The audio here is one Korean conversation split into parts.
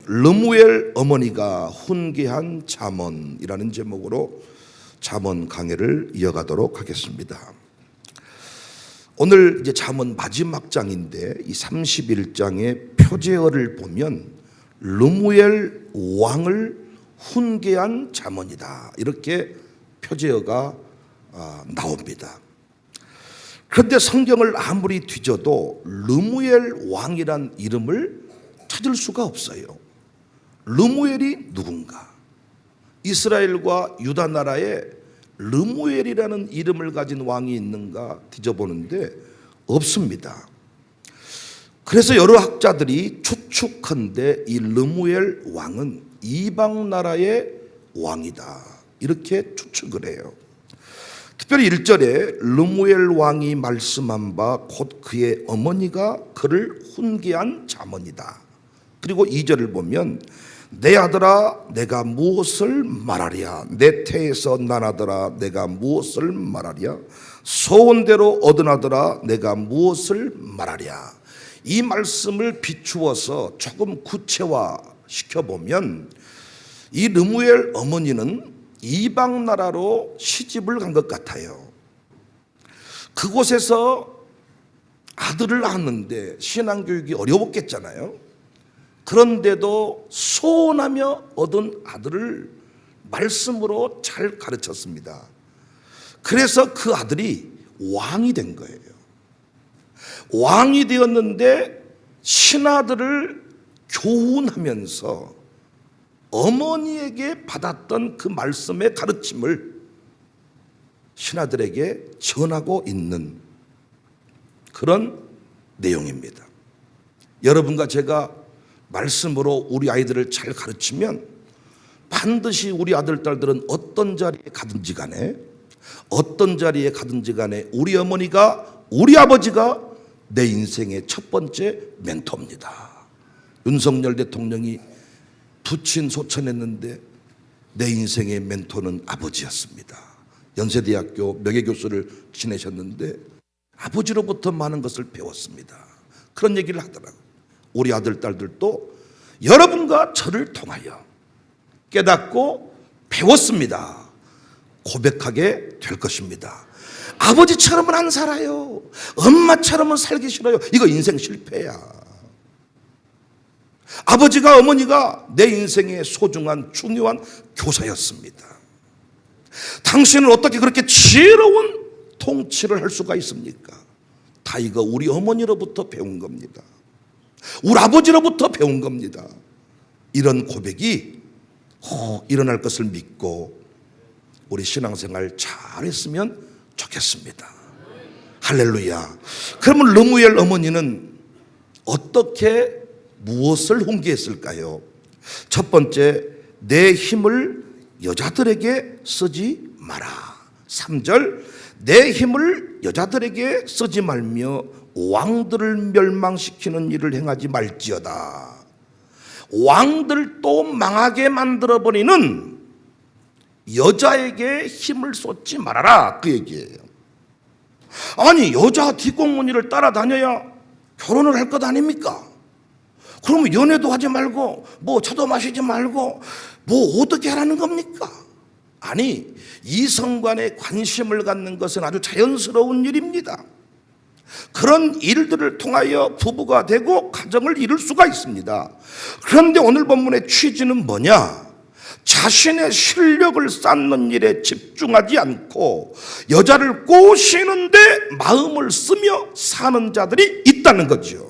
르무엘 어머니가 훈계한 잠언이라는 제목으로 잠언 강해를 이어가도록 하겠습니다. 오늘 이제 잠언 마지막 장인데 이 31장의 표제어를 보면 르무엘 왕을 훈계한 잠언이다, 이렇게 표제어가 나옵니다. 그런데 성경을 아무리 뒤져도 르무엘 왕이란 이름을 찾을 수가 없어요. 르무엘이 누군가? 이스라엘과 유다 나라에 르무엘이라는 이름을 가진 왕이 있는가 뒤져보는데 없습니다. 그래서 여러 학자들이 추측한데 이 르무엘 왕은 이방 나라의 왕이다, 이렇게 추측을 해요. 특별히 1절에 르무엘 왕이 말씀한 바 곧 그의 어머니가 그를 훈계한 잠언이다. 그리고 2절을 보면 내 아들아 내가 무엇을 말하랴, 내 태에서 난 아들아 내가 무엇을 말하랴, 소원대로 얻은 아들아 내가 무엇을 말하랴. 이 말씀을 비추어서 조금 구체화 시켜보면 이 르무엘 어머니는 이방 나라로 시집을 간 것 같아요. 그곳에서 아들을 낳았는데 신앙교육이 어려웠겠잖아요. 그런데도 소원하며 얻은 아들을 말씀으로 잘 가르쳤습니다. 그래서 그 아들이 왕이 된 거예요. 왕이 되었는데 신하들을 교훈하면서 어머니에게 받았던 그 말씀의 가르침을 신하들에게 전하고 있는 그런 내용입니다. 여러분과 제가 말씀으로 우리 아이들을 잘 가르치면 반드시 우리 아들, 딸들은 어떤 자리에 가든지 간에 우리 어머니가, 우리 아버지가 내 인생의 첫 번째 멘토입니다. 윤석열 대통령이 부친 소천했는데 내 인생의 멘토는 아버지였습니다. 연세대학교 명예교수를 지내셨는데 아버지로부터 많은 것을 배웠습니다. 그런 얘기를 하더라고요. 우리 아들, 딸들도 여러분과 저를 통하여 깨닫고 배웠습니다. 고백하게 될 것입니다. 아버지처럼은 안 살아요. 엄마처럼은 살기 싫어요. 이거 인생 실패야. 아버지가, 어머니가 내 인생의 소중한 중요한 교사였습니다. 당신은 어떻게 그렇게 지혜로운 통치를 할 수가 있습니까? 다 이거 우리 어머니로부터 배운 겁니다. 우리 아버지로부터 배운 겁니다. 이런 고백이 일어날 것을 믿고 우리 신앙생활 잘했으면 좋겠습니다. 할렐루야. 그러면 르무엘 어머니는 어떻게 무엇을 훈계했을까요? 첫 번째, 내 힘을 여자들에게 쓰지 마라. 3절, 내 힘을 여자들에게 쓰지 말며 왕들을 멸망시키는 일을 행하지 말지어다. 왕들도 망하게 만들어버리는 여자에게 힘을 쏟지 말아라, 그 얘기예요. 아니, 여자 뒷공무니를 따라다녀야 결혼을 할 것 아닙니까? 그러면 연애도 하지 말고 뭐 차도 마시지 말고 뭐 어떻게 하라는 겁니까? 아니, 이성간에 관심을 갖는 것은 아주 자연스러운 일입니다. 그런 일들을 통하여 부부가 되고 가정을 이룰 수가 있습니다. 그런데 오늘 본문의 취지는 뭐냐? 자신의 실력을 쌓는 일에 집중하지 않고 여자를 꼬시는데 마음을 쓰며 사는 자들이 있다는 거죠.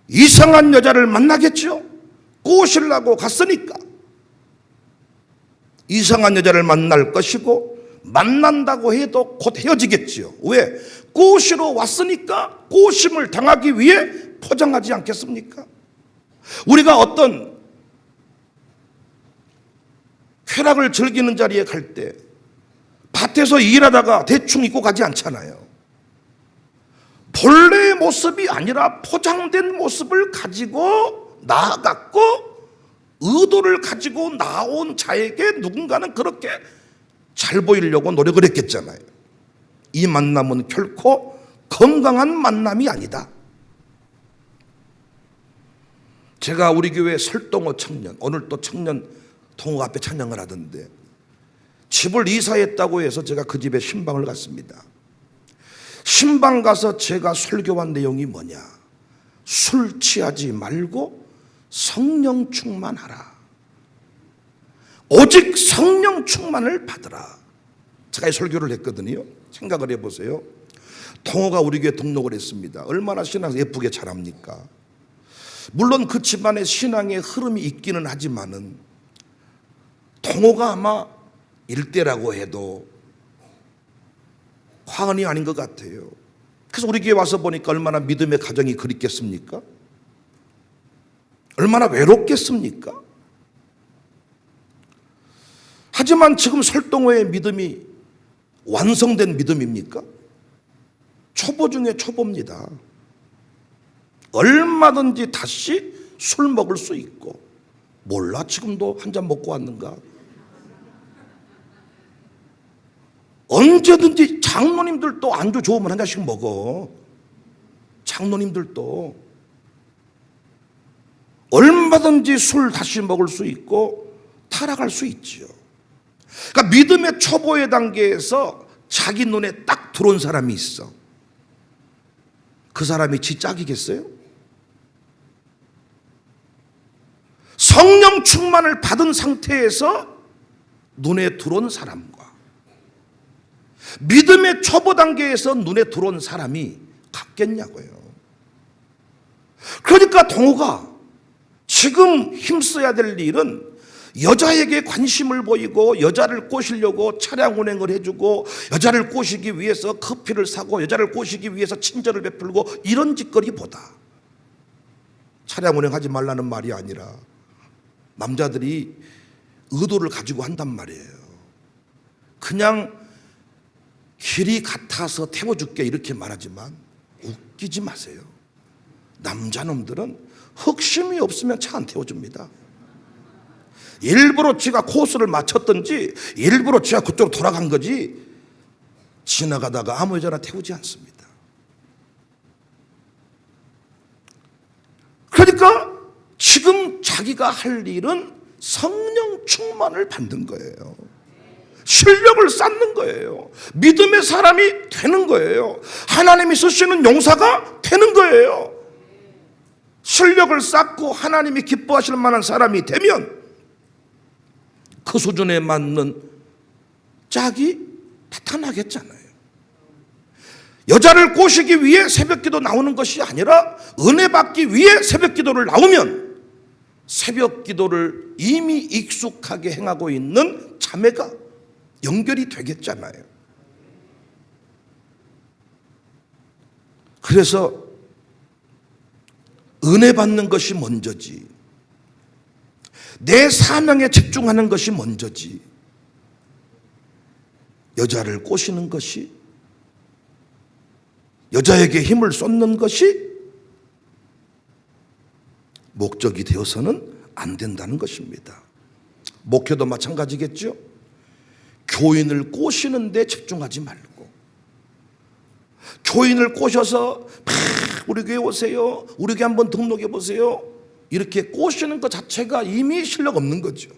이상한 여자를 만나겠죠? 꼬시려고 갔으니까. 이상한 여자를 만날 것이고 만난다고 해도 곧 헤어지겠지요. 왜? 꼬시러 왔으니까 꼬심을 당하기 위해 포장하지 않겠습니까? 우리가 어떤 쾌락을 즐기는 자리에 갈 때 밭에서 일하다가 대충 입고 가지 않잖아요. 본래의 모습이 아니라 포장된 모습을 가지고 나아갔고 의도를 가지고 나온 자에게 누군가는 그렇게 잘 보이려고 노력을 했겠잖아요. 이 만남은 결코 건강한 만남이 아니다. 제가 우리 교회 설동호 청년, 오늘 또 청년 동호 앞에 찬양을 하던데, 집을 이사했다고 해서 제가 그 집에 신방을 갔습니다. 신방 가서 제가 설교한 내용이 뭐냐? 술 취하지 말고 성령 충만하라. 오직 성령 충만을 받으라. 제가 이 설교를 했거든요. 생각을 해보세요. 동호가 우리 교회 등록을 했습니다. 얼마나 신앙 예쁘게 잘합니까? 물론 그 집안의 신앙의 흐름이 있기는 하지만은 동호가 아마 일대라고 해도 과언이 아닌 것 같아요. 그래서 우리 교회 와서 보니까 얼마나 믿음의 가정이 그립겠습니까? 얼마나 외롭겠습니까? 하지만 지금 설동호의 믿음이 완성된 믿음입니까? 초보 중에 초보입니다. 얼마든지 다시 술 먹을 수 있고, 몰라 지금도 한 잔 먹고 왔는가? 언제든지 장로님들도 안주 좋으면 한 잔씩 먹어. 장로님들도 얼마든지 술 다시 먹을 수 있고 타락할 수 있지요. 그러니까 믿음의 초보의 단계에서 자기 눈에 딱 들어온 사람이 있어. 그 사람이 지 짝이겠어요? 성령 충만을 받은 상태에서 눈에 들어온 사람과 믿음의 초보 단계에서 눈에 들어온 사람이 같겠냐고요. 그러니까 동호가 지금 힘써야 될 일은 여자에게 관심을 보이고 여자를 꼬시려고 차량 운행을 해주고 여자를 꼬시기 위해서 커피를 사고 여자를 꼬시기 위해서 친절을 베풀고 이런 짓거리보다, 차량 운행하지 말라는 말이 아니라 남자들이 의도를 가지고 한단 말이에요. 그냥 길이 같아서 태워줄게 이렇게 말하지만 웃기지 마세요. 남자놈들은 흑심이 없으면 차 안 태워줍니다. 일부러 지가 코스를 맞췄든지 일부러 지가 그쪽으로 돌아간 거지 지나가다가 아무 여자나 태우지 않습니다. 그러니까 지금 자기가 할 일은 성령 충만을 받는 거예요. 실력을 쌓는 거예요. 믿음의 사람이 되는 거예요. 하나님이 쓰시는 용사가 되는 거예요. 실력을 쌓고 하나님이 기뻐하실 만한 사람이 되면 그 수준에 맞는 짝이 나타나겠잖아요. 여자를 꼬시기 위해 새벽기도 나오는 것이 아니라 은혜 받기 위해 새벽기도를 나오면 새벽기도를 이미 익숙하게 행하고 있는 자매가 연결이 되겠잖아요. 그래서 은혜 받는 것이 먼저지, 내 사명에 집중하는 것이 먼저지, 여자를 꼬시는 것이, 여자에게 힘을 쏟는 것이 목적이 되어서는 안 된다는 것입니다. 목회도 마찬가지겠죠. 교인을 꼬시는 데 집중하지 말고, 교인을 꼬셔서 우리 교회 오세요, 우리 교회 한번 등록해 보세요, 이렇게 꼬시는 것 자체가 이미 실력 없는 거죠.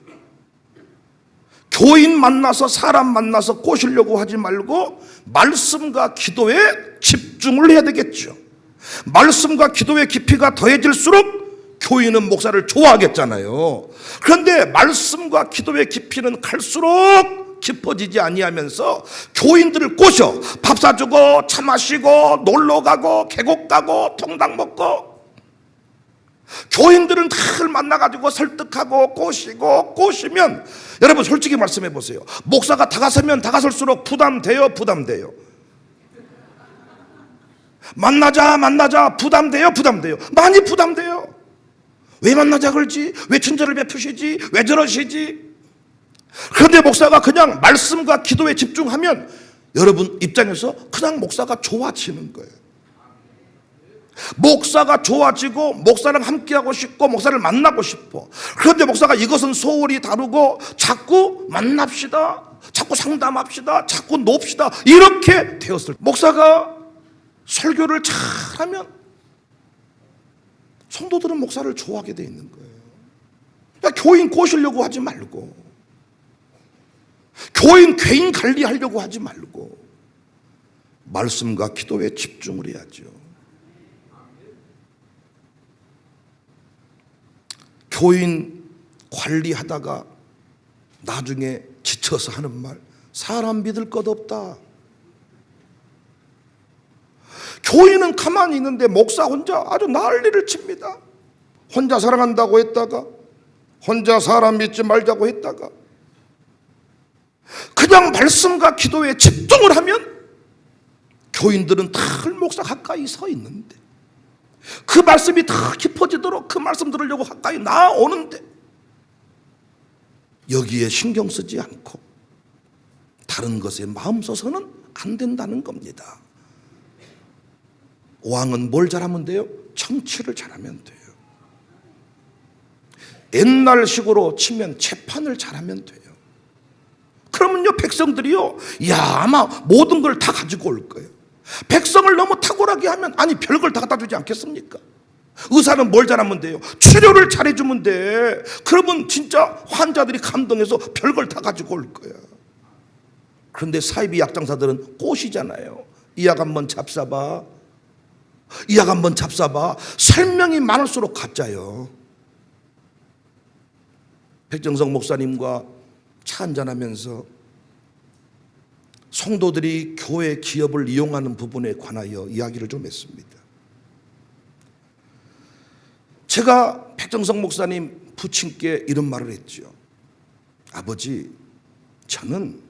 교인 만나서 사람 만나서 꼬시려고 하지 말고 말씀과 기도에 집중을 해야 되겠죠. 말씀과 기도의 깊이가 더해질수록 교인은 목사를 좋아하겠잖아요. 그런데 말씀과 기도의 깊이는 갈수록 깊어지지 아니하면서 교인들을 꼬셔 밥 사주고 차 마시고 놀러 가고 계곡 가고 통닭 먹고, 교인들은 늘 만나가지고 설득하고 꼬시면, 여러분 솔직히 말씀해 보세요. 목사가 다가서면 다가설수록 부담돼요, 부담돼요? 만나자 부담돼요, 부담돼요? 많이 부담돼요. 왜 만나자 그러지? 왜 친절을 베푸시지? 왜 저러시지? 그런데 목사가 그냥 말씀과 기도에 집중하면 여러분 입장에서 그냥 목사가 좋아지는 거예요. 목사가 좋아지고 목사랑 함께하고 싶고 목사를 만나고 싶어. 그런데 목사가 이것은 소홀히 다루고 자꾸 만납시다, 자꾸 상담합시다, 자꾸 놉시다 이렇게 되었을 때, 목사가 설교를 잘하면 성도들은 목사를 좋아하게 돼 있는 거예요. 야, 교인 꼬시려고 하지 말고, 교인 괴인 관리하려고 하지 말고 말씀과 기도에 집중을 해야죠. 교인 관리하다가 나중에 지쳐서 하는 말, 사람 믿을 것 없다. 교인은 가만히 있는데 목사 혼자 아주 난리를 칩니다. 혼자 사랑한다고 했다가, 혼자 사람 믿지 말자고 했다가, 그냥 말씀과 기도에 집중을 하면 교인들은 늘 목사 가까이 서 있는데, 그 말씀이 더 깊어지도록 그 말씀 들으려고 가까이 나오는데 여기에 신경 쓰지 않고 다른 것에 마음 써서는 안 된다는 겁니다. 왕은 뭘 잘하면 돼요? 정치를 잘하면 돼요. 옛날식으로 치면 재판을 잘하면 돼요. 그러면요, 백성들이요, 야, 아마 모든 걸 다 가지고 올 거예요. 백성을 너무 탁월하게 하면, 아니, 별걸 다 갖다 주지 않겠습니까? 의사는 뭘 잘하면 돼요? 치료를 잘해주면 돼. 그러면 진짜 환자들이 감동해서 별걸 다 가지고 올 거야. 그런데 사이비 약장사들은 꽃이잖아요. 이 약 한번 잡숴봐, 이 약 한번 잡숴봐. 설명이 많을수록 가짜요. 백정석 목사님과 차 한잔하면서 성도들이 교회 기업을 이용하는 부분에 관하여 이야기를 좀 했습니다. 제가 백정석 목사님 부친께 이런 말을 했죠. 아버지, 저는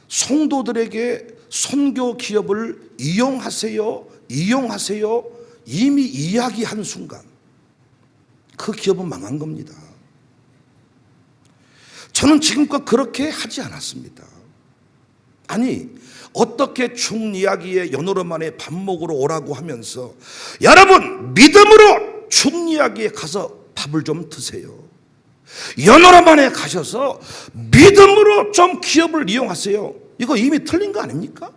성도들에게 선교 기업을 이용하세요 이미 이야기한 순간 그 기업은 망한 겁니다. 저는 지금껏 그렇게 하지 않았습니다. 아니, 어떻게 중이야기에 연호로만에 밥 먹으러 오라고 하면서, 여러분 믿음으로 중이야기에 가서 밥을 좀 드세요. 연호로만에 가셔서 믿음으로 좀 기업을 이용하세요. 이거 이미 틀린 거 아닙니까?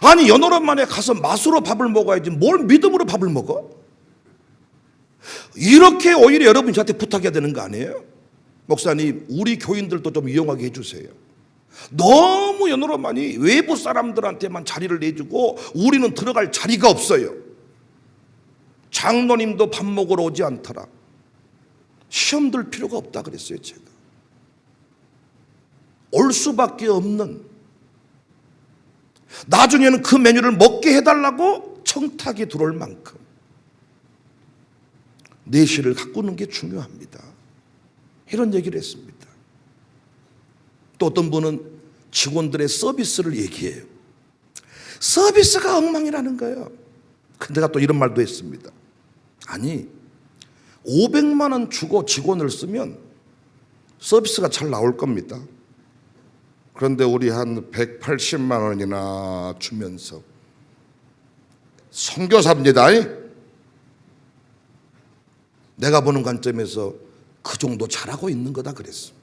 아니, 연호로만에 가서 맛으로 밥을 먹어야지 뭘 믿음으로 밥을 먹어? 이렇게 오히려 여러분이 저한테 부탁해야 되는 거 아니에요? 목사님, 우리 교인들도 좀 이용하게 해주세요. 너무 연호로만이 외부 사람들한테만 자리를 내주고 우리는 들어갈 자리가 없어요. 장로님도 밥 먹으러 오지 않더라. 시험 들 필요가 없다 그랬어요. 제가 올 수밖에 없는, 나중에는 그 메뉴를 먹게 해달라고 청탁이 들어올 만큼 내실을 가꾸는 게 중요합니다. 이런 얘기를 했습니다. 또 어떤 분은 직원들의 서비스를 얘기해요. 서비스가 엉망이라는 거예요. 근데 내가 또 이런 말도 했습니다. 아니, 500만 원 주고 직원을 쓰면 서비스가 잘 나올 겁니다. 그런데 우리 한 180만 원이나 주면서 선교사입니다. 내가 보는 관점에서 그 정도 잘하고 있는 거다 그랬어.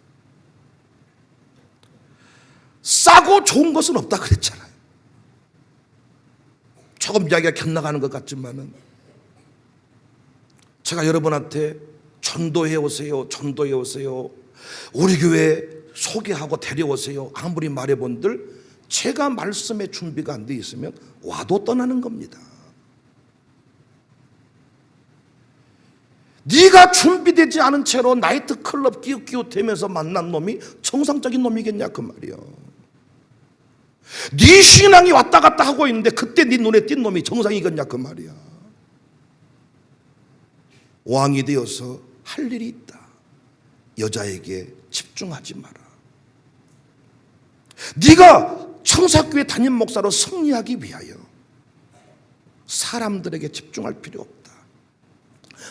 싸고 좋은 것은 없다 그랬잖아요. 조금 이야기가 곁나가는 것 같지만은, 제가 여러분한테 전도해 오세요, 전도해 오세요, 우리 교회 소개하고 데려오세요 아무리 말해본들 제가 말씀에 준비가 안 돼 있으면 와도 떠나는 겁니다. 네가 준비되지 않은 채로 나이트클럽 끼웃끼웃대면서 만난 놈이 정상적인 놈이겠냐 그 말이요. 네 신앙이 왔다 갔다 하고 있는데 그때 네 눈에 띈 놈이 정상이겠냐 그 말이야. 왕이 되어서 할 일이 있다. 여자에게 집중하지 마라. 네가 청사교회 담임 목사로 승리하기 위하여 사람들에게 집중할 필요 없다.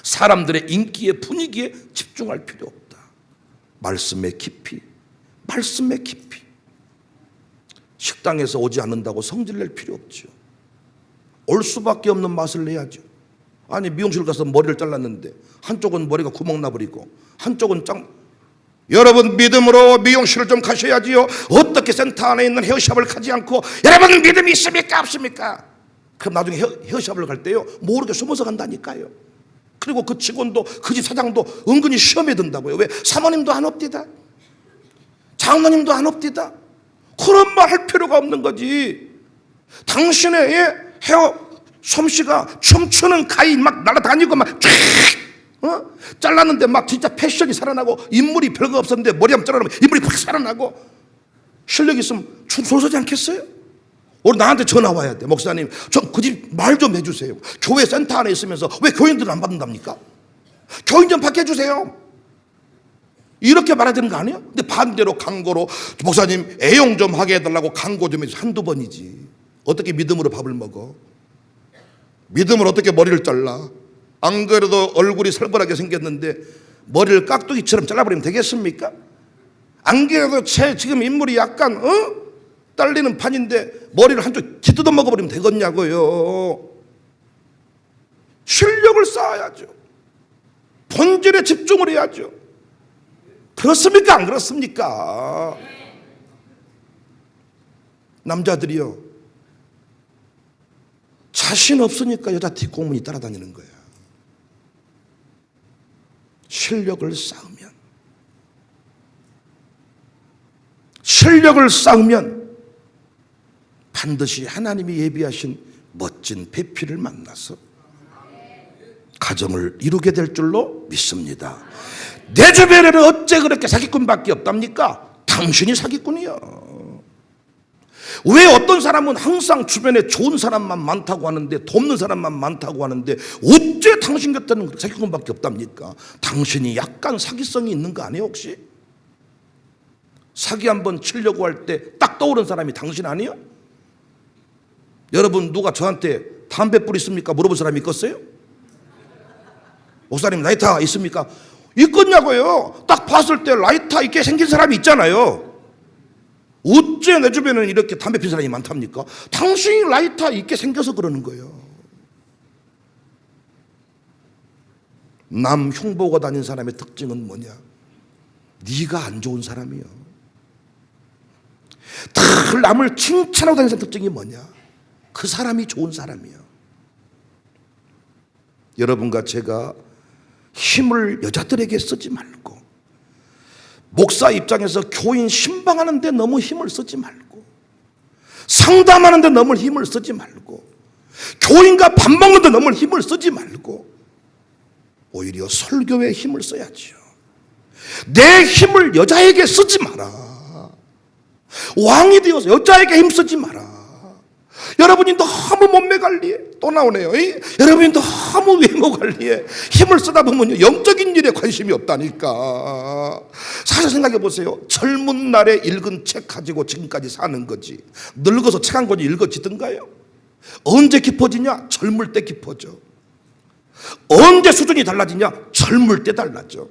사람들의 인기에 분위기에 집중할 필요 없다. 말씀의 깊이, 말씀의 깊이. 식당에서 오지 않는다고 성질낼 필요 없죠. 올 수밖에 없는 맛을 내야죠. 아니, 미용실 가서 머리를 잘랐는데 한쪽은 머리가 구멍 나버리고 한쪽은 여러분 믿음으로 미용실을 좀 가셔야지요. 어떻게 센터 안에 있는 헤어샵을 가지 않고 여러분 믿음이 있습니까 없습니까? 그럼 나중에 헤어샵을 갈 때요 모르게 숨어서 간다니까요. 그리고 그 직원도 그 집 사장도 은근히 시험에 든다고요. 왜? 사모님도 안 없디다, 장로님도 안 없디다. 그런 말 할 필요가 없는 거지. 당신의 헤어 솜씨가 춤추는 가위 막 날아다니고 막 쫙 잘랐는데 막 진짜 패션이 살아나고, 인물이 별거 없었는데 머리 한번 잘라놓으면 인물이 확 살아나고, 실력 있으면 춤소서지 않겠어요? 오늘 나한테 전화 와야 돼. 목사님, 좀 그 집 말 좀 해주세요. 교회 센터 안에 있으면서 왜 교인들은 안 받는답니까? 교인 좀 받게 해주세요. 이렇게 말해야 되는 거 아니에요? 근데 반대로 강고로, 목사님 애용 좀 하게 해달라고 강고 좀 해서 한두 번이지. 어떻게 믿음으로 밥을 먹어? 믿음으로 어떻게 머리를 잘라? 안 그래도 얼굴이 살벌하게 생겼는데 머리를 깍두기처럼 잘라버리면 되겠습니까? 안 그래도 지금 인물이 약간 딸리는 판인데 머리를 한쪽 기뜯어 먹어버리면 되겠냐고요. 실력을 쌓아야죠. 본질에 집중을 해야죠. 그렇습니까? 안 그렇습니까? 남자들이요, 자신 없으니까 여자 뒷공문이 따라다니는 거야. 실력을 쌓으면 반드시 하나님이 예비하신 멋진 배필을 만나서 가정을 이루게 될 줄로 믿습니다. 내 주변에는 어째 그렇게 사기꾼밖에 없답니까? 당신이 사기꾼이요. 왜 어떤 사람은 항상 주변에 좋은 사람만 많다고 하는데, 돕는 사람만 많다고 하는데, 어째 당신 같은 사기꾼밖에 없답니까? 당신이 약간 사기성이 있는 거 아니에요 혹시? 사기 한번 치려고 할 때 딱 떠오른 사람이 당신 아니에요? 여러분, 누가 저한테 담배 뿌리십니까? 물어본 사람이 있겠어요? 목사님 라이터 있습니까? 있겠냐고요. 딱 봤을 때 라이터 있게 생긴 사람이 있잖아요. 어째 내 주변에는 이렇게 담배 피는 사람이 많답니까? 당신이 라이터 있게 생겨서 그러는 거예요. 남 흉보고 다니는 사람의 특징은 뭐냐? 네가 안 좋은 사람이요. 늘 남을 칭찬하고 다니는 사람 특징이 뭐냐? 그 사람이 좋은 사람이요. 여러분과 제가 힘을 여자들에게 쓰지 말고, 목사 입장에서 교인 신방하는데 너무 힘을 쓰지 말고, 상담하는데 너무 힘을 쓰지 말고, 교인과 밥 먹는데 너무 힘을 쓰지 말고, 오히려 설교에 힘을 써야지요. 내 힘을 여자에게 쓰지 마라. 왕이 되어서 여자에게 힘 쓰지 마라. 여러분이 너무 몸매 관리에, 또 나오네요. 여러분이 너무 외모 관리에 힘을 쓰다 보면 영적인 일에 관심이 없다니까. 사실 생각해 보세요. 젊은 날에 읽은 책 가지고 지금까지 사는 거지, 늙어서 책 한 권이 읽어지던가요? 언제 깊어지냐? 젊을 때 깊어져. 언제 수준이 달라지냐? 젊을 때 달라져.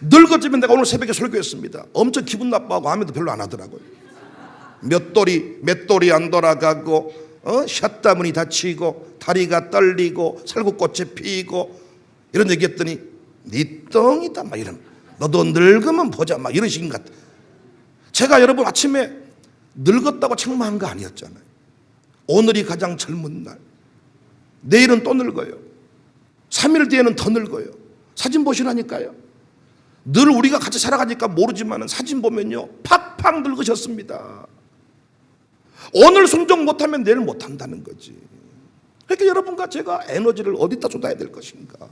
늙어지면, 내가 오늘 새벽에 설교했습니다. 엄청 기분 나빠하고 아무도 별로 안 하더라고요. 맷돌이 안 돌아가고, 샷다문이 다치고, 다리가 떨리고, 살구꽃이 피고, 이런 얘기했더니 니 똥이다 막 이런, 너도 늙으면 보자 막 이런 식인 것 같아. 제가 여러분 아침에 늙었다고 책망한 거 아니었잖아요. 오늘이 가장 젊은 날, 내일은 또 늙어요. 3일 뒤에는 더 늙어요. 사진 보시라니까요. 늘 우리가 같이 살아가니까 모르지만 사진 보면요, 팍팍 늙으셨습니다. 오늘 순종 못하면 내일 못한다는 거지. 그러니까 여러분과 제가 에너지를 어디다 쏟아야 될 것인가?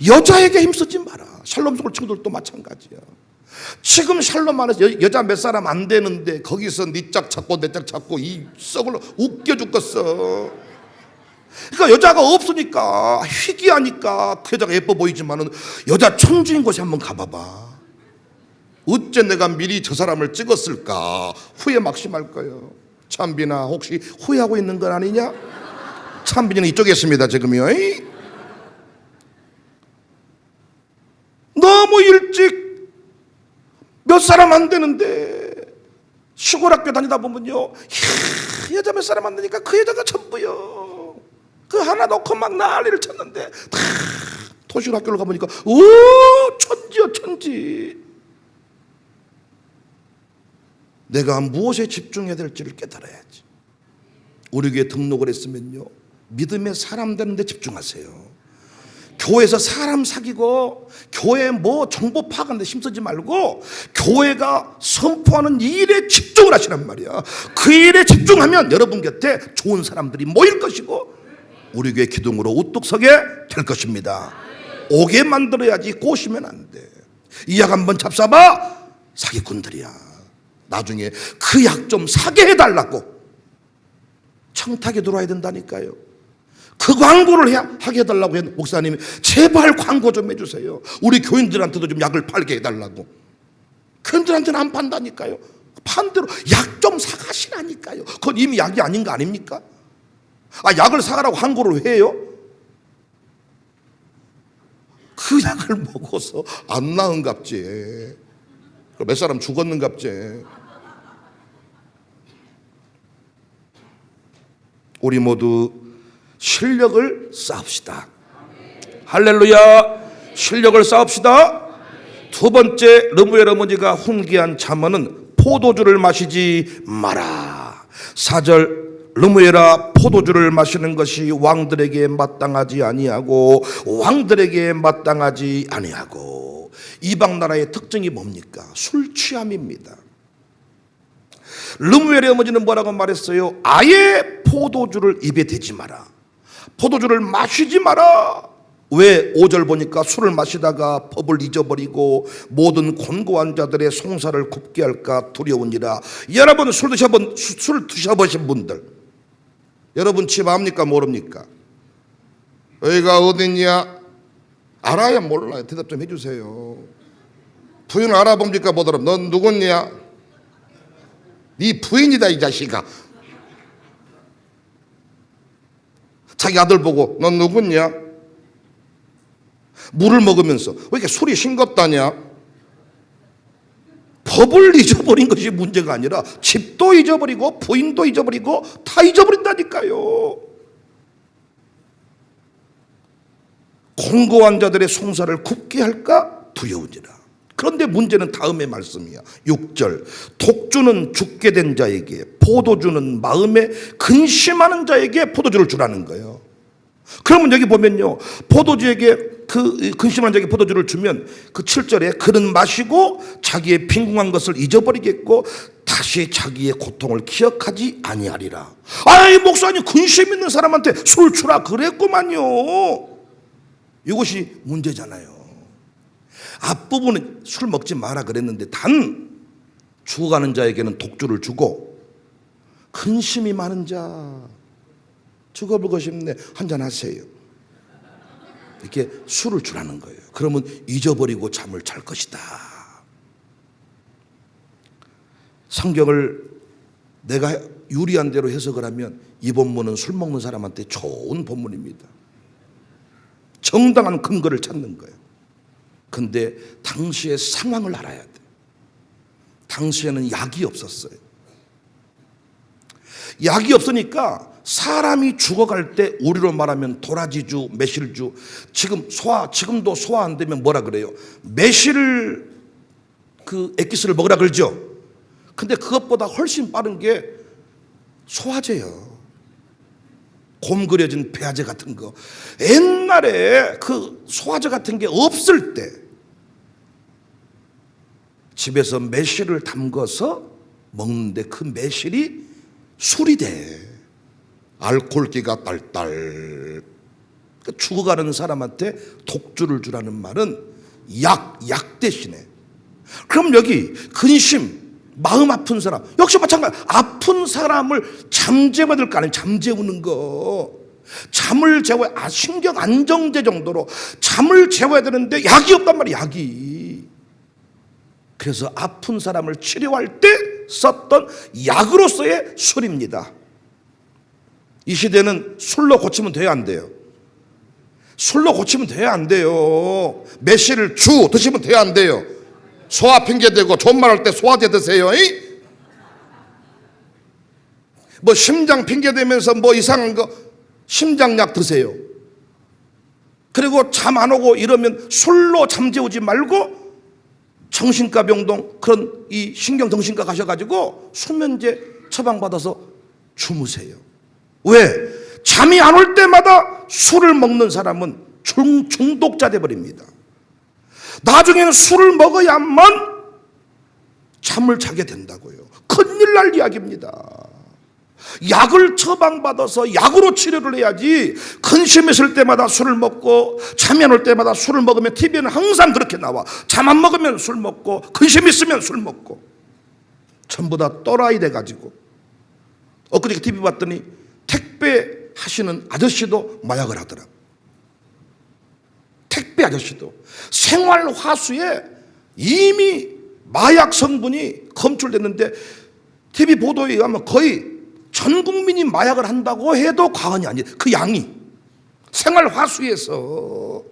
여자에게 힘쓰지 마라. 샬롬 스쿨 친구들도 마찬가지야. 지금 샬롬 안에서 여자 몇 사람 안 되는데 거기서 네 짝 찾고 내 짝 찾고 이 썩을 웃겨 죽겠어. 그러니까 여자가 없으니까 희귀하니까 그 여자가 예뻐 보이지만은 여자 천주인 곳에 한번 가봐봐. 어째 내가 미리 저 사람을 찍었을까 후회 막심할 거예요. 참빈아, 혹시 후회하고 있는 건 아니냐? 참빈이는 이쪽에 있습니다 지금요. 너무 일찍 몇 사람 안 되는데 시골 학교 다니다 보면요, 여자 몇 사람 안 되니까 그 여자가 전부요. 그 하나 놓고 막 난리를 쳤는데 다 도시로 학교를 가보니까 오, 천지요 천지. 내가 무엇에 집중해야 될지를 깨달아야지. 우리 교회 등록을 했으면요, 믿음의 사람 되는 데 집중하세요. 교회에서 사람 사귀고 교회 뭐 정보 파악하는 데 힘쓰지 말고 교회가 선포하는 이 일에 집중을 하시란 말이야. 그 일에 집중하면 여러분 곁에 좋은 사람들이 모일 것이고 우리 교회 기둥으로 우뚝 서게 될 것입니다. 오게 만들어야지 꼬시면 안 돼. 이 약 한번 잡숴봐. 사기꾼들이야. 나중에 그 약 좀 사게 해달라고 청탁에 들어와야 된다니까요. 그 광고를 하게 해달라고 했는데 목사님이 제발 광고 좀 해주세요. 우리 교인들한테도 좀 약을 팔게 해달라고. 교인들한테는 안 판다니까요. 판대로 약 좀 사가시라니까요. 그건 이미 약이 아닌 거 아닙니까? 약을 사가라고 광고를 해요? 그 약을 먹어서 안 나은갑지. 몇 사람 죽었는갑지. 우리 모두 실력을 쌓읍시다. 할렐루야. 실력을 쌓읍시다. 두 번째, 르무엘 어머니가 훈계한 잠언은 포도주를 마시지 마라. 4절, 르무엘아, 포도주를 마시는 것이 왕들에게 마땅하지 아니하고 왕들에게 마땅하지 아니하고. 이방 나라의 특징이 뭡니까? 술 취함입니다. 르무엘의 어머니는 뭐라고 말했어요? 아예 포도주를 입에 대지 마라. 포도주를 마시지 마라. 왜? 5절 보니까 술을 마시다가 법을 잊어버리고 모든 곤고한 자들의 송사를 굽게 할까 두려우니라. 여러분 술 드셔보신 분들, 여러분 집 압니까 모릅니까? 여기가 어딨냐? 알아야 몰라요. 대답 좀 해주세요. 부인 알아봅니까 못 알아? 넌 누구냐? 네 부인이다 이 자식아. 자기 아들 보고 넌 누구냐? 물을 먹으면서 왜 이렇게 술이 싱겁다냐? 법을 잊어버린 것이 문제가 아니라 집도 잊어버리고 부인도 잊어버리고 다 잊어버린다니까요. 공고한 자들의 송사를 굽게 할까 두려우니라. 그런데 문제는 다음의 말씀이야. 6절, 독주는 죽게 된 자에게, 포도주는 마음에 근심하는 자에게 포도주를 주라는 거예요. 그러면 여기 보면요, 포도주에게 그 근심한 자에게 포도주를 주면 그 7절에 그는 마시고 자기의 빈궁한 것을 잊어버리겠고 다시 자기의 고통을 기억하지 아니하리라. 아이 목사님, 근심 있는 사람한테 술 주라 그랬구만요. 이것이 문제잖아요. 앞부분은 술 먹지 마라 그랬는데 단 죽어가는 자에게는 독주를 주고 근심이 많은 자, 죽어보고 싶네, 한잔 하세요, 이렇게 술을 주라는 거예요. 그러면 잊어버리고 잠을 잘 것이다. 성경을 내가 유리한 대로 해석을 하면 이 본문은 술 먹는 사람한테 좋은 본문입니다. 정당한 근거를 찾는 거예요. 근데 당시의 상황을 알아야 돼. 당시에는 약이 없었어요. 약이 없으니까 사람이 죽어갈 때 우리로 말하면 도라지주, 매실주, 지금도 소화 안 되면 뭐라 그래요? 매실 그 액기스를 먹으라 그러죠. 근데 그것보다 훨씬 빠른 게 소화제요. 곰 그려진 배아제 같은 거. 옛날에 그 소화제 같은 게 없을 때 집에서 매실을 담궈서 먹는데 그 매실이 술이 돼. 알코올기가 딸딸. 죽어가는 사람한테 독주를 주라는 말은 약 대신에. 그럼 여기 근심, 마음 아픈 사람, 역시 마찬가지. 아픈 사람을 잠재워야 될 거 아니에요. 잠재우는 거. 잠을 재워야, 신경 안정제 정도로 잠을 재워야 되는데 약이 없단 말이에요. 약이. 그래서 아픈 사람을 치료할 때 썼던 약으로서의 술입니다. 이 시대는 술로 고치면 돼요, 안 돼요? 술로 고치면 돼요, 안 돼요? 매실을 드시면 돼요, 안 돼요? 소화 핑계대고 존말할 때 소화제 드세요. 뭐 심장 핑계대면서 뭐 이상한 거 심장약 드세요. 그리고 잠 안 오고 이러면 술로 잠재우지 말고 정신과 병동, 그런 이 신경정신과 가셔가지고 수면제 처방받아서 주무세요. 왜? 잠이 안 올 때마다 술을 먹는 사람은 중독자 돼버립니다. 나중에는 술을 먹어야만 잠을 자게 된다고요. 큰일 날 이야기입니다. 약을 처방받아서 약으로 치료를 해야지, 근심했을 때마다 술을 먹고 잠이 안 올 때마다 술을 먹으면 TV에는 항상 그렇게 나와. 잠 안 먹으면 술 먹고 근심 있으면 술 먹고 전부 다 또라이 돼가지고. 엊그저께 TV 봤더니 택배 하시는 아저씨도 마약을 하더라. 택배 아저씨도 생활 화수에 이미 마약 성분이 검출됐는데 TV 보도에 의하면 거의 전 국민이 마약을 한다고 해도 과언이 아니에요. 그 양이 생활 화수에서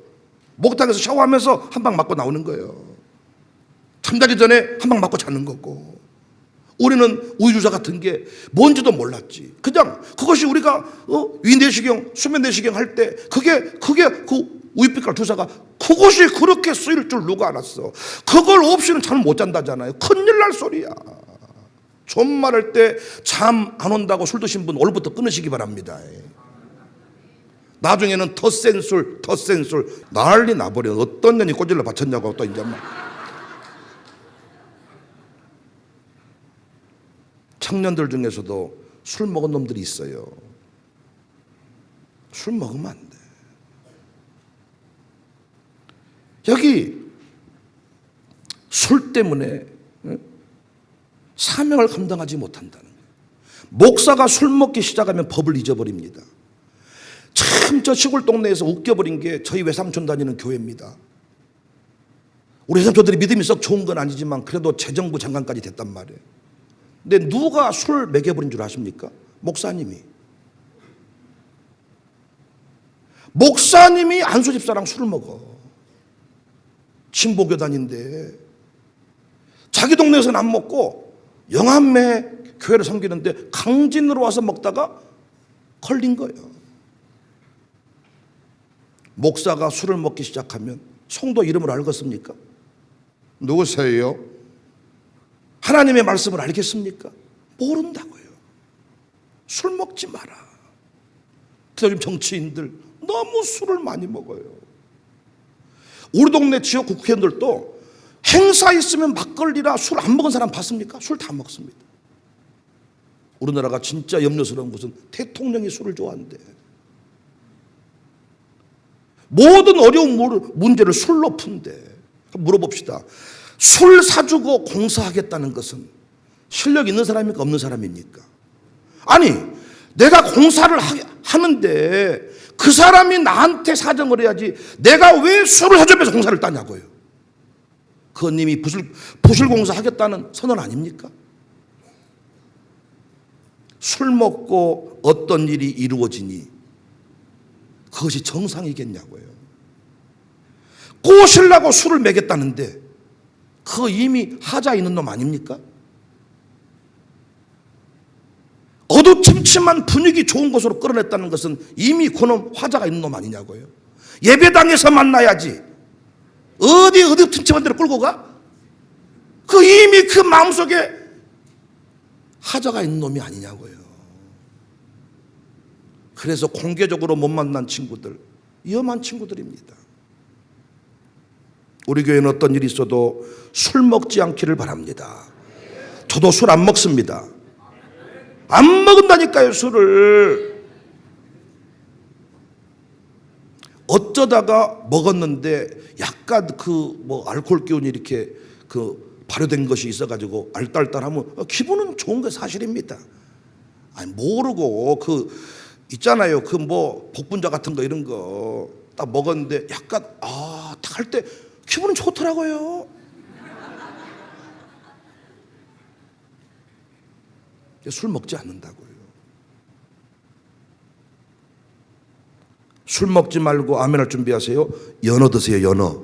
목욕탕에서 샤워하면서 한 방 맞고 나오는 거예요. 잠자기 전에 한 방 맞고 자는 거고. 우리는 우유주사 같은 게 뭔지도 몰랐지. 그냥 그것이 우리가 위내시경, 수면내시경 할 때 그게 그 우유빛깔 주사가 그것이 그렇게 쓰일 줄 누가 알았어. 그걸 없이는 잠을 못 잔다잖아요. 큰일 날 소리야. 존말할 때 잠 안 온다고 술 드신 분 오늘부터 끊으시기 바랍니다. 나중에는 더 센 술 난리 나버려. 어떤 년이 꼬질러 바쳤냐고 또 이제 막. 청년들 중에서도 술 먹은 놈들이 있어요. 술 먹으면 안 돼. 여기 술 때문에 사명을 감당하지 못한다는 거예요. 목사가 술 먹기 시작하면 법을 잊어버립니다. 참 저 시골 동네에서 웃겨버린 게 저희 외삼촌 다니는 교회입니다. 우리 외삼촌들이 믿음이 썩 좋은 건 아니지만 그래도 재정부 장관까지 됐단 말이에요. 근데 누가 술 먹여버린 줄 아십니까? 목사님이 안수 집사랑 술을 먹어. 진보교단인데 자기 동네에서는 안 먹고 영암매 교회를 섬기는데 강진으로 와서 먹다가 걸린 거예요. 목사가 술을 먹기 시작하면 성도 이름을 알겠습니까? 누구세요? 하나님의 말씀을 알겠습니까? 모른다고요. 술 먹지 마라. 요즘 정치인들 너무 술을 많이 먹어요. 우리 동네 지역 국회의원들도 행사 있으면 막걸리라 술 안 먹은 사람 봤습니까? 술 다 먹습니다. 우리나라가 진짜 염려스러운 것은 대통령이 술을 좋아한대. 모든 어려운 문제를 술로 푼대. 물어봅시다. 술 사주고 공사하겠다는 것은 실력 있는 사람입니까? 없는 사람입니까? 아니, 내가 공사를 하는데 그 사람이 나한테 사정을 해야지 내가 왜 술을 사주면서 공사를 따냐고요. 그건 이미 부실 공사하겠다는 선언 아닙니까? 술 먹고 어떤 일이 이루어지니 그것이 정상이겠냐고요. 꼬시려고 술을 먹였다는데 그거 이미 하자 있는 놈 아닙니까? 어두침침한 분위기 좋은 곳으로 끌어냈다는 것은 이미 그놈 화자가 있는 놈 아니냐고요. 예배당에서 만나야지 어디 어두침침한 데로 끌고 가? 그 이미 그 마음속에 하자가 있는 놈이 아니냐고요. 그래서 공개적으로 못 만난 친구들, 위험한 친구들입니다. 우리 교회는 어떤 일이 있어도 술 먹지 않기를 바랍니다. 저도 술 안 먹습니다. 안 먹은다니까요, 술을. 어쩌다가 먹었는데 약간 알코올 기운이 이렇게 발효된 것이 있어가지고 알딸딸하면 기분은 좋은 게 사실입니다. 아니, 모르고 있잖아요. 복분자 같은 거 이런 거 딱 먹었는데 약간 딱 할 때 기분은 좋더라고요. 술 먹지 않는다고요. 술 먹지 말고 아멘할 준비하세요. 연어 드세요. 연어.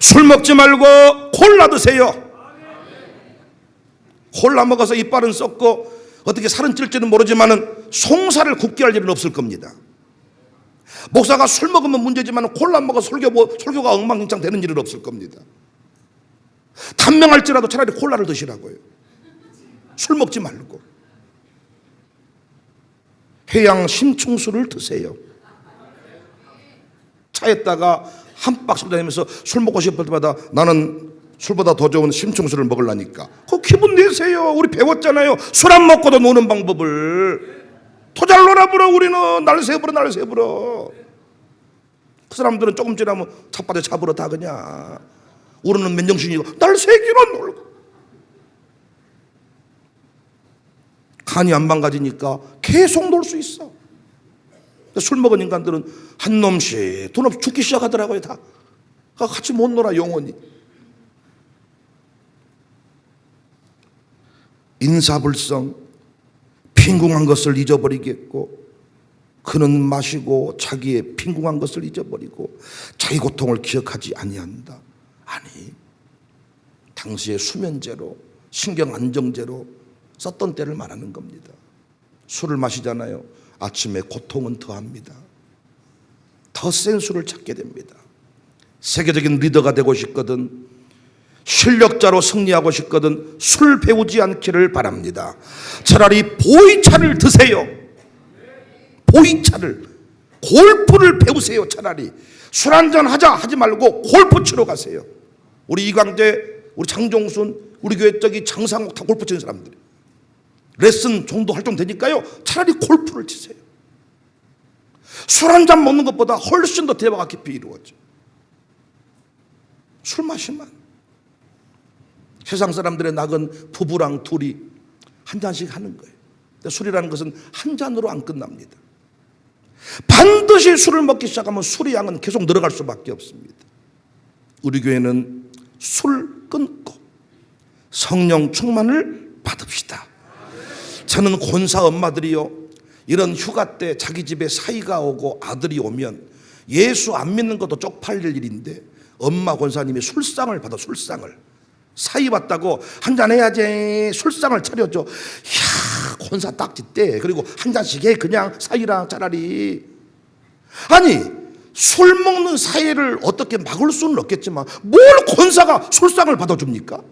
술 먹지 말고 콜라 드세요. 콜라 먹어서 이빨은 썩고 어떻게 살은 찔지는 모르지만은 송사를 굽게 할 일은 없을 겁니다. 목사가 술 먹으면 문제지만 콜라 먹어 설교가 엉망진창 되는 일은 없을 겁니다. 단명할지라도 차라리 콜라를 드시라고요. 술 먹지 말고 해양 심층수를 드세요. 차에다가 한 박스 다니면서 술 먹고 싶을 때마다 나는 술보다 더 좋은 심층술을 먹으려니까. 그 기분 내세요. 우리 배웠잖아요. 술 안 먹고도 노는 방법을. 더 잘 놀아보라. 우리는 날새부러. 그 사람들은 조금 지나면 자빠져 잡으러 다 그냥. 우리는 맨정신이고 날새기로 놀고. 간이 안 망가지니까 계속 놀 수 있어. 술 먹은 인간들은 한 놈씩 돈 없이 죽기 시작하더라고요. 다 같이 못 놀아 영원히. 인사불성, 빈궁한 것을 잊어버리겠고, 그는 마시고 자기의 빈궁한 것을 잊어버리고 자기 고통을 기억하지 아니한다. 아니, 당시에 수면제로, 신경안정제로 썼던 때를 말하는 겁니다. 술을 마시잖아요. 아침에 고통은 더합니다. 더 센 술을 찾게 됩니다. 세계적인 리더가 되고 싶거든, 실력자로 승리하고 싶거든 술 배우지 않기를 바랍니다. 차라리 보이차를 드세요. 보이차를, 골프를 배우세요. 차라리 술 한잔 하지 말고 골프 치러 가세요. 우리 이광재, 우리 장종순, 우리 교회 저기 장상욱 다 골프 치는 사람들. 레슨 정도 할 정도 되니까요. 차라리 골프를 치세요. 술 한잔 먹는 것보다 훨씬 더 대화가 깊이 이루어져. 술 마시면 세상 사람들의 낙은 부부랑 둘이 한 잔씩 하는 거예요. 술이라는 것은 한 잔으로 안 끝납니다. 반드시 술을 먹기 시작하면 술의 양은 계속 늘어갈 수밖에 없습니다. 우리 교회는 술 끊고 성령 충만을 받읍시다. 저는 권사 엄마들이요, 이런 휴가 때 자기 집에 사이가 오고 아들이 오면 예수 안 믿는 것도 쪽팔릴 일인데 엄마 권사님이 술상을 받아. 술상을 사이 받다고 한잔 해야지 술상을 차려줘. 이야, 권사 딱지 때. 그리고 한 잔씩 해. 그냥 사이랑 차라리. 아니, 술 먹는 사이를 어떻게 막을 수는 없겠지만 뭘 권사가 술상을 받아줍니까?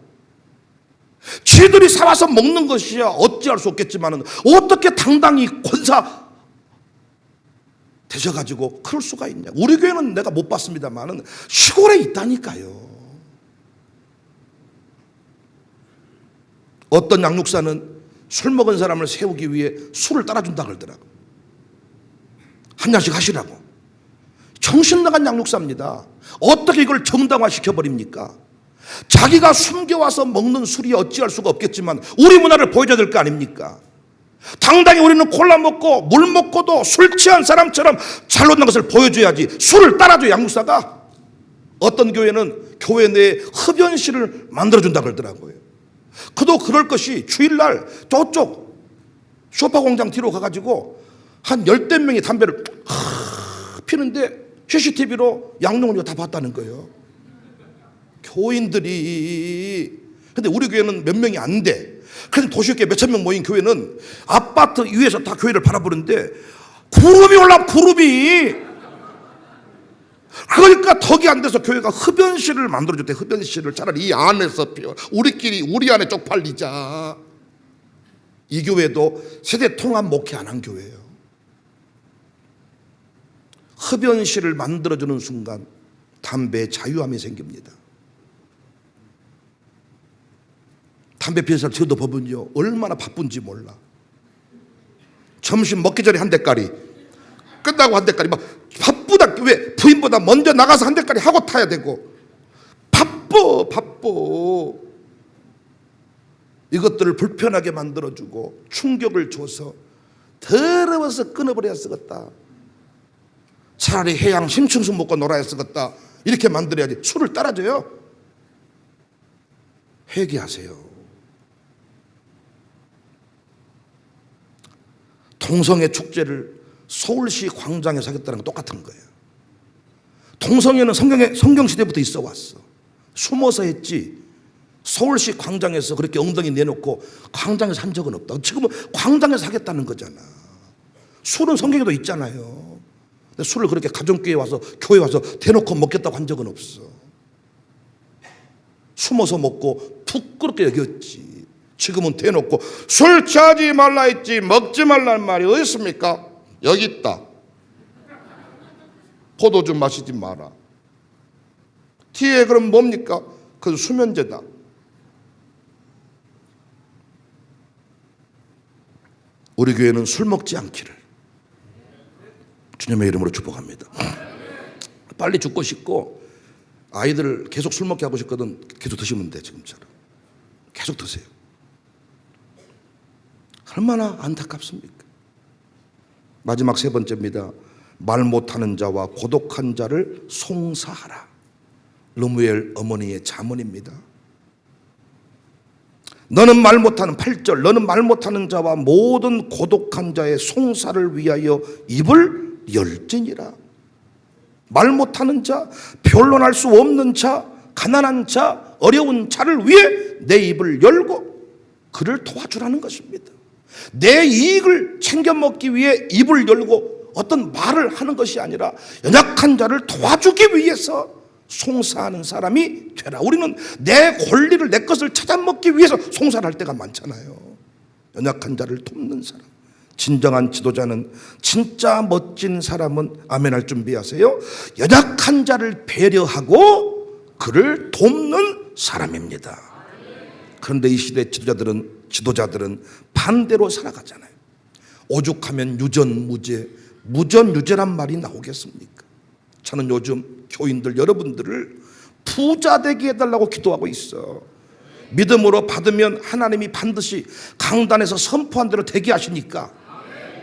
쥐들이 사와서 먹는 것이야 어찌할 수 없겠지만 어떻게 당당히 권사 되셔가지고 그럴 수가 있냐. 우리 교회는 내가 못 봤습니다만 시골에 있다니까요. 어떤 양육사는 술 먹은 사람을 세우기 위해 술을 따라준다 그러더라고. 한 잔씩 하시라고. 정신 나간 양육사입니다. 어떻게 이걸 정당화시켜버립니까? 자기가 숨겨와서 먹는 술이 어찌할 수가 없겠지만 우리 문화를 보여줘야 될 거 아닙니까? 당당히 우리는 콜라 먹고 물 먹고도 술 취한 사람처럼 잘 논는 것을 보여줘야지 술을 따라줘 양육사가. 어떤 교회는 교회 내에 흡연실을 만들어준다 그러더라고요. 그도 그럴 것이 주일날 저쪽 쇼파 공장 뒤로 가가지고 한 10대 명이 담배를 피는데 CCTV로 양용을 다 봤다는 거예요. 교인들이. 근데 우리 교회는 몇 명이 안 돼. 그래서 도시교회 몇천 명 모인 교회는 아파트 위에서 다 교회를 바라보는데 구름이 올라, 구름이. 그러니까 덕이 안 돼서 교회가 흡연실을 만들어줬대. 흡연실을 차라리 이 안에서 피워. 우리끼리 우리 안에 쪽팔리자. 이 교회도 세대 통합 목회 안 한 교회예요. 흡연실을 만들어주는 순간 담배의 자유함이 생깁니다. 담배 피우는 사람 저도 보면요 얼마나 바쁜지 몰라. 점심 먹기 전에 한 대까리, 끝나고 한 대까리, 막 바쁘다. 왜? 부인보다 먼저 나가서 한 대까리 하고 타야 되고. 바빠. 이것들을 불편하게 만들어주고 충격을 줘서 더러워서 끊어버려야 쓰겠다. 차라리 해양 심층수 먹고 놀아야 쓰겠다. 이렇게 만들어야지. 술을 따라줘요. 회개하세요. 동성애 축제를 서울시 광장에서 하겠다는 건 똑같은 거예요. 동성애는 성경시대부터 있어 왔어. 숨어서 했지. 서울시 광장에서 그렇게 엉덩이 내놓고 광장에서 한 적은 없다. 지금은 광장에서 하겠다는 거잖아. 술은 성경에도 있잖아요. 근데 술을 그렇게 가정교회에 와서 교회에 와서 대놓고 먹겠다고 한 적은 없어. 숨어서 먹고 부끄럽게 여겼지. 지금은 대놓고 술 취하지 말라 했지 먹지 말라는 말이 어디 있습니까? 여기 있다. 포도주 마시지 마라. 뒤에 그럼 뭡니까? 그 수면제다. 우리 교회는 술 먹지 않기를 주님의 이름으로 축복합니다. 빨리 죽고 싶고 아이들 계속 술 먹게 하고 싶거든. 계속 드시면 돼. 지금처럼 계속 드세요. 얼마나 안타깝습니까? 마지막 세 번째입니다. 말 못하는 자와 고독한 자를 송사하라. 르무엘 어머니의 자문입니다. 너는 말 못하는 8절, 너는 말 못하는 자와 모든 고독한 자의 송사를 위하여 입을 열지니라. 말 못하는 자, 변론할 수 없는 자, 가난한 자, 어려운 자를 위해 내 입을 열고 그를 도와주라는 것입니다. 내 이익을 챙겨 먹기 위해 입을 열고 어떤 말을 하는 것이 아니라 연약한 자를 도와주기 위해서 송사하는 사람이 되라. 우리는 내 권리를, 내 것을 찾아먹기 위해서 송사를 할 때가 많잖아요. 연약한 자를 돕는 사람. 진정한 지도자는, 진짜 멋진 사람은 아멘할 준비하세요. 연약한 자를 배려하고 그를 돕는 사람입니다. 그런데 이 시대 지도자들은 반대로 살아가잖아요. 오죽하면 유전무죄, 무전유죄란 말이 나오겠습니까? 저는 요즘 교인들 여러분들을 부자 되게 해달라고 기도하고 있어. 믿음으로 받으면 하나님이 반드시 강단에서 선포한 대로 되게 하시니까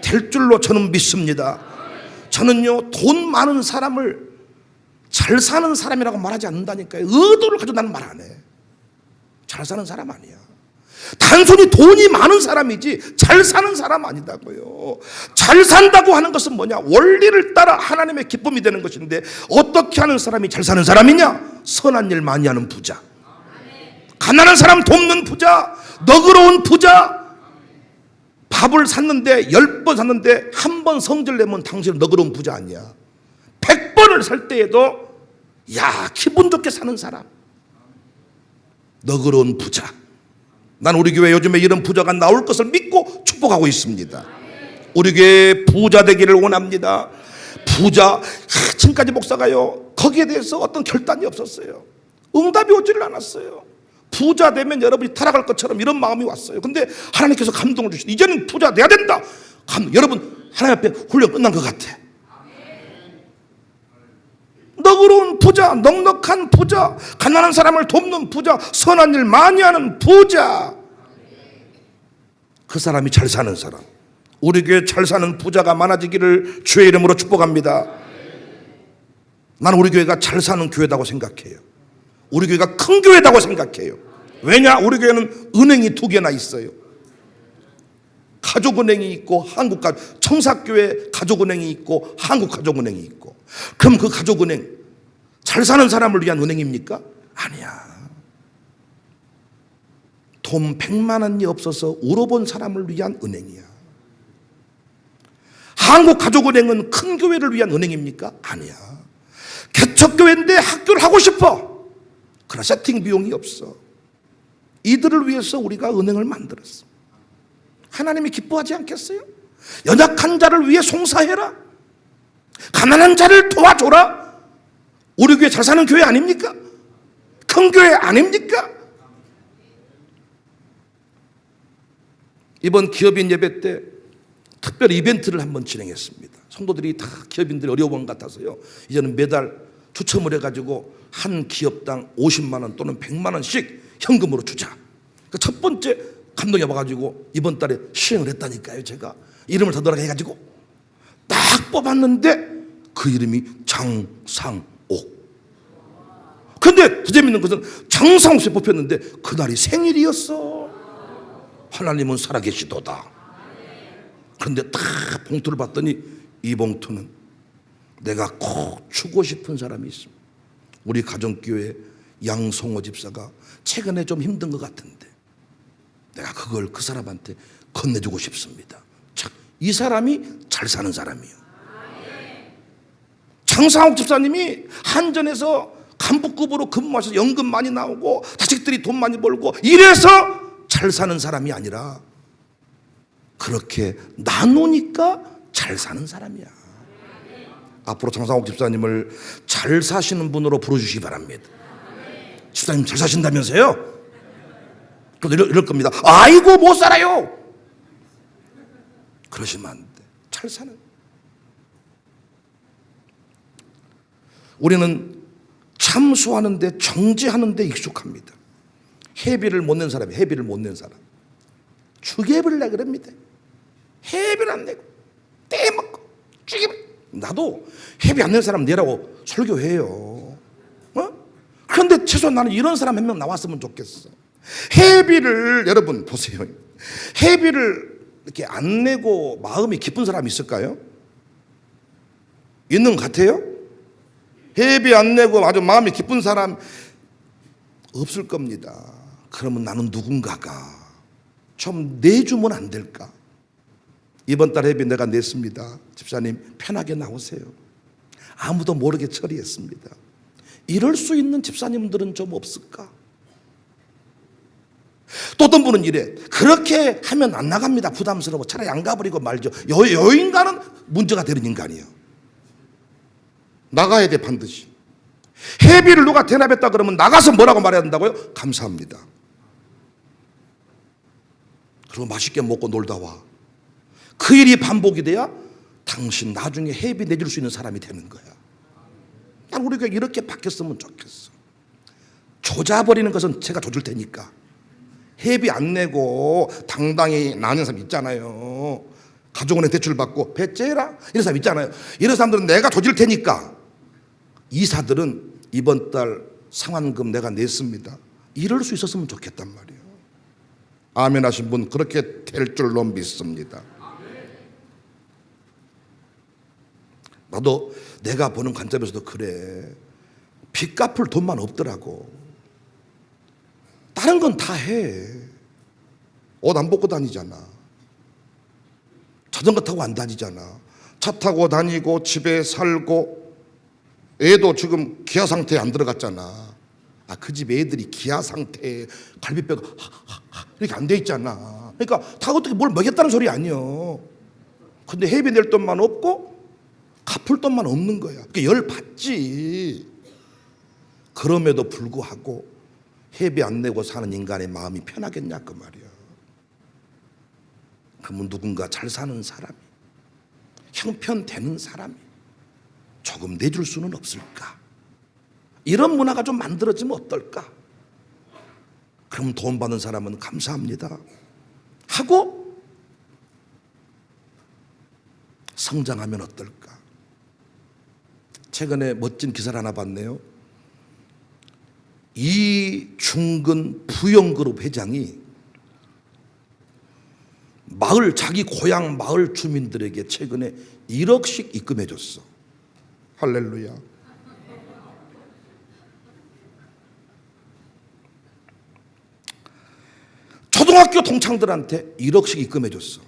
될 줄로 저는 믿습니다. 저는요, 돈 많은 사람을 잘 사는 사람이라고 말하지 않는다니까요. 의도를 가지고 나는 말 안 해. 잘 사는 사람 아니야. 단순히 돈이 많은 사람이지 잘 사는 사람 아니다고요. 잘 산다고 하는 것은 뭐냐? 원리를 따라 하나님의 기쁨이 되는 것인데, 어떻게 하는 사람이 잘 사는 사람이냐? 선한 일 많이 하는 부자, 가난한 사람 돕는 부자, 너그러운 부자. 밥을 샀는데 10번 샀는데 한 번 성질 내면 당신은 너그러운 부자 아니야. 100번을 살 때에도 야, 기분 좋게 사는 사람, 너그러운 부자. 난 우리 교회 요즘에 이런 부자가 나올 것을 믿고 축복하고 있습니다. 우리 교회 부자 되기를 원합니다. 부자, 지금까지 목사가요, 거기에 대해서 어떤 결단이 없었어요. 응답이 오지를 않았어요. 부자 되면 여러분이 타락할 것처럼 이런 마음이 왔어요. 근데 하나님께서 감동을 주시고 이제는 부자 돼야 된다. 여러분, 하나님 앞에 훈련 끝난 것 같아. 너그러운 부자, 넉넉한 부자, 가난한 사람을 돕는 부자, 선한 일 많이 하는 부자. 그 사람이 잘 사는 사람. 우리 교회 잘 사는 부자가 많아지기를 주의 이름으로 축복합니다. 나는 우리 교회가 잘 사는 교회다고 생각해요. 우리 교회가 큰 교회다고 생각해요. 왜냐? 우리 교회는 은행이 2개나 있어요. 가족은행이 있고 청사교회 가족은행이 있고 한국가족은행이 있고. 그럼 그 가족은행 잘 사는 사람을 위한 은행입니까? 아니야. 돈 100만 원이 없어서 울어본 사람을 위한 은행이야. 한국가족은행은 큰 교회를 위한 은행입니까? 아니야. 개척교회인데 학교를 하고 싶어. 그러나 세팅 비용이 없어. 이들을 위해서 우리가 은행을 만들었어. 하나님이 기뻐하지 않겠어요? 연약한 자를 위해 송사해라. 가난한 자를 도와줘라. 우리 교회 잘 사는 교회 아닙니까? 큰 교회 아닙니까? 이번 기업인 예배 때 특별 이벤트를 한번 진행했습니다. 성도들이 다 기업인들이 어려운 것 같아서요, 이제는 매달 추첨을 해가지고 한 기업당 50만 원 또는 100만 원씩 현금으로 주자. 첫 번째 감동이 와가지고 이번 달에 시행을 했다니까요. 제가 이름을 더더라 해가지고 딱 뽑았는데 그 이름이 장상옥. 근데 더 재밌는 것은 장상옥 씨에 뽑혔는데 그날이 생일이었어. 하나님은 살아계시도다. 그런데 딱 봉투를 봤더니 이 봉투는 내가 꼭 주고 싶은 사람이 있습니다. 우리 가정교회 양성호 집사가 최근에 좀 힘든 것 같은데 내가 그걸 그 사람한테 건네주고 싶습니다. 참, 이 사람이 잘 사는 사람이에요. 장상옥 집사님이 한전에서 간부급으로 근무하셔서 연금 많이 나오고 자식들이 돈 많이 벌고 이래서 잘 사는 사람이 아니라 그렇게 나누니까 잘 사는 사람이야. 앞으로 장상옥 집사님을 잘 사시는 분으로 부르주시기 바랍니다. 집사님 잘 사신다면서요? 그래도 이럴 겁니다. 아이고 못 살아요. 그러시면 안 돼. 잘 사는. 우리는 참수하는데 정지하는데 익숙합니다. 회비를 못 낸 사람이 회비를 못 낸 사람. 주계비를 내 그럽니다. 회비를 안 내고 떼먹고 주계비. 나도 회비 안 낸 사람 내라고 설교해요. 그런데 최소한 나는 이런 사람 한 명 나왔으면 좋겠어. 회비를 여러분 보세요. 회비를 이렇게 안 내고 마음이 기쁜 사람이 있을까요? 있는 것 같아요? 회비 안 내고 아주 마음이 기쁜 사람 없을 겁니다. 그러면 나는 누군가가 좀 내주면 안 될까? 이번 달 회비 내가 냈습니다. 집사님 편하게 나오세요. 아무도 모르게 처리했습니다. 이럴 수 있는 집사님들은 좀 없을까? 또 어떤 분은 이래. 그렇게 하면 안 나갑니다. 부담스러워. 차라리 안 가버리고 말죠. 요 인간은 문제가 되는 인간이에요. 나가야 돼 반드시. 회비를 누가 대납했다 그러면 나가서 뭐라고 말해야 된다고요? 감사합니다. 그리고 맛있게 먹고 놀다 와. 그 일이 반복이 돼야 당신 나중에 회비 내줄 수 있는 사람이 되는 거야. 난 우리가 이렇게 바뀌었으면 좋겠어. 조져버리는 것은 제가 조질 테니까. 회비 안 내고 당당히 나는 사람 있잖아요. 가족은행 대출 받고 배째라 이런 사람 있잖아요. 이런 사람들은 내가 조질 테니까. 이사들은 이번 달 상환금 내가 냈습니다. 이럴 수 있었으면 좋겠단 말이에요. 아멘 하신 분 그렇게 될 줄로 믿습니다. 나도 내가 보는 관점에서도 그래. 빚 갚을 돈만 없더라고. 다른 건 다 해. 옷 안 벗고 다니잖아. 자전거 타고 안 다니잖아. 차 타고 다니고 집에 살고. 애도 지금 기아 상태에 안 들어갔잖아. 그 집 애들이 기아 상태에 갈비뼈가 이렇게 안 돼 있잖아. 그러니까 다 어떻게 뭘 먹였다는 소리 아니요. 근데 회비 낼 돈만 없고 갚을 돈만 없는 거야. 그러니까 열 받지. 그럼에도 불구하고 회비 안 내고 사는 인간의 마음이 편하겠냐 그 말이야. 그러면 누군가 잘 사는 사람이, 형편되는 사람이 조금 내줄 수는 없을까? 이런 문화가 좀 만들어지면 어떨까? 그럼 돈 받는 사람은 감사합니다 하고 성장하면 어떨까? 최근에 멋진 기사를 하나 봤네요. 이중근 부영그룹 회장이 자기 고향 마을 주민들에게 최근에 1억씩 입금해 줬어. 할렐루야. 초등학교 동창들한테 1억씩 입금해 줬어.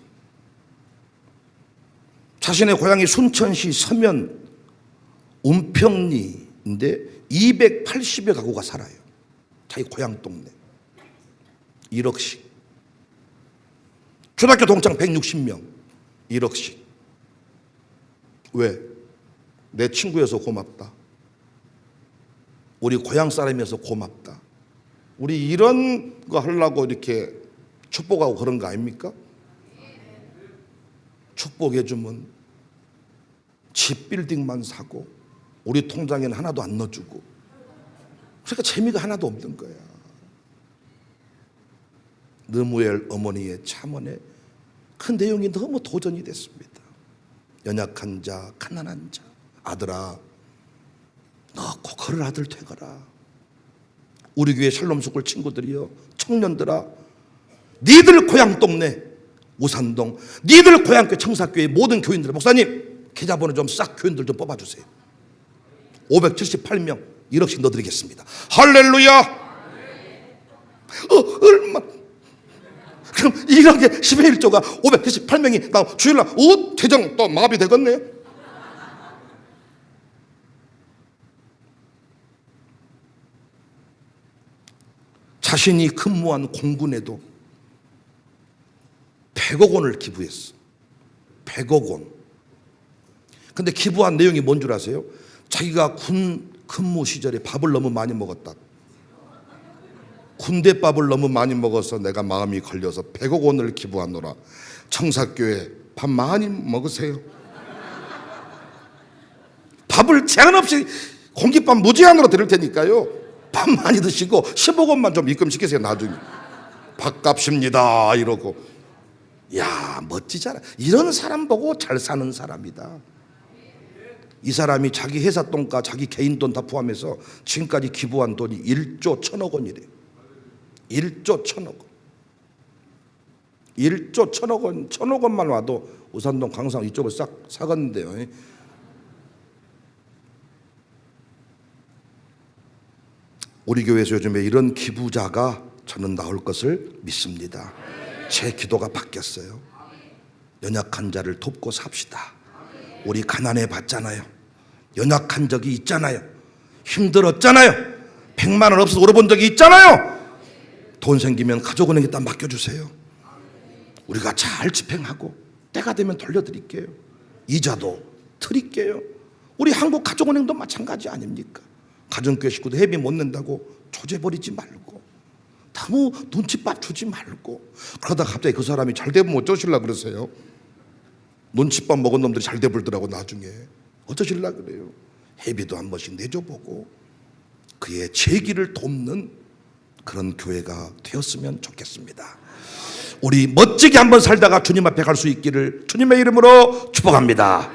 자신의 고향이 순천시 서면 은평리인데 280여 가구가 살아요. 자기 고향 동네. 1억씩. 초등학교 동창 160명. 1억씩. 왜? 내 친구여서 고맙다. 우리 고향 사람이어서 고맙다. 우리 이런 거 하려고 이렇게 축복하고 그런 거 아닙니까? 축복해주면 집 빌딩만 사고 우리 통장에는 하나도 안 넣어주고, 그러니까 재미가 하나도 없는 거야. 느무엘 어머니의 참언에 그 내용이 너무 도전이 됐습니다. 연약한 자, 가난한 자, 아들아 너 꼭 그럴 아들 되거라. 우리 교회 샬롬스쿨 친구들이요, 청년들아, 니들 고향 동네 우산동, 니들 고향교회 청사교회 모든 교인들, 목사님 계좌번호 좀 싹 교인들 좀 뽑아주세요. 578명 1억씩 넣어드리겠습니다. 할렐루야. 얼마? 그럼 1억에 10의 1조가 578명이 나 주일날 재정 또 마비 되겠네. 자신이 근무한 공군에도 100억 원을 기부했어. 100억 원. 근데 기부한 내용이 뭔 줄 아세요? 자기가 군 근무 시절에 밥을 너무 많이 먹었다. 군대밥을 너무 많이 먹어서 내가 마음이 걸려서 100억 원을 기부하노라. 청사교회 밥 많이 먹으세요. 밥을 제한 없이 공깃밥 무제한으로 드릴 테니까요. 밥 많이 드시고 10억 원만 좀 입금시키세요. 나중에 밥값입니다 이러고. 야, 멋지잖아. 이런 사람 보고 잘 사는 사람이다. 이 사람이 자기 회사 돈과 자기 개인 돈 다 포함해서 지금까지 기부한 돈이 1조 1천억 원이래요. 1조 1천억 원. 1조 1천억 원. 1천억 원만 와도 우산동 강상 이쪽을 싹 사갔는데요. 우리 교회에서 요즘에 이런 기부자가 저는 나올 것을 믿습니다. 제 기도가 바뀌었어요. 연약한 자를 돕고 삽시다. 우리 가난해 봤잖아요. 연약한 적이 있잖아요. 힘들었잖아요. 100만 원 없어서 울어본 적이 있잖아요. 돈 생기면 가족은행에다 맡겨주세요. 우리가 잘 집행하고 때가 되면 돌려드릴게요. 이자도 드릴게요. 우리 한국 가족은행도 마찬가지 아닙니까? 가정교회 식구도 회비 못 낸다고 조져버리지 말고, 너무 눈칫밥 주지 말고. 그러다 갑자기 그 사람이 잘 되면 어쩌실라 그러세요? 눈칫밥 먹은 놈들이 잘 돼버리더라고. 나중에 어쩌실라 그래요? 회비도 한 번씩 내줘보고 그의 재기를 돕는 그런 교회가 되었으면 좋겠습니다. 우리 멋지게 한번 살다가 주님 앞에 갈 수 있기를 주님의 이름으로 축복합니다.